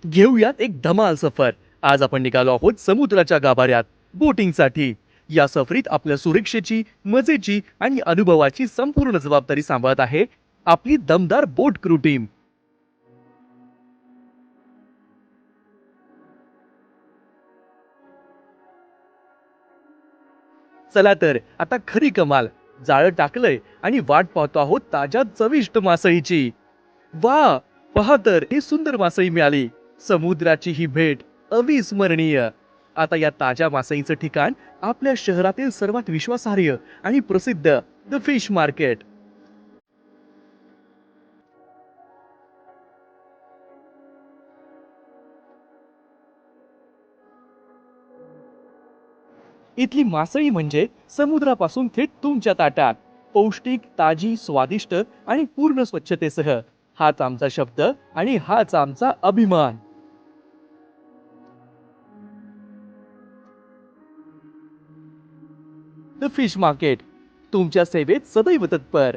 घेऊयात एक धमाल सफर. आज आपण निघालो आहोत समुद्राच्या गाभाऱ्यात बोटिंगसाठी. या सफरीत आपल्या सुरक्षेची, मजेची आणि अनुभवाची संपूर्ण जबाबदारी सांभाळत आहे आपली दमदार बोट क्रू टीम. चला तर आता खरी कमाल. जाळं टाकलंय आणि वाट पाहतो आहोत ताज्या चविष्ट मासळीची. वा, पहा तर ही सुंदर मासळी मिळाली. समुद्राची ही भेट अविस्मरणीय. आता या ताज्या मासळीचं ठिकाण आपल्या शहरातील सर्वात विश्वासार्ह आणि प्रसिद्ध द फिश मार्केट. इथली मासळी म्हणजे समुद्रापासून थेट तुमच्या ताटात. पौष्टिक, ताजी, स्वादिष्ट आणि पूर्ण स्वच्छतेसह. हाच आमचा शब्द आणि हाच आमचा अभिमान. द फिश मार्केट, तुमच्या सेवेत सदैव तत्पर.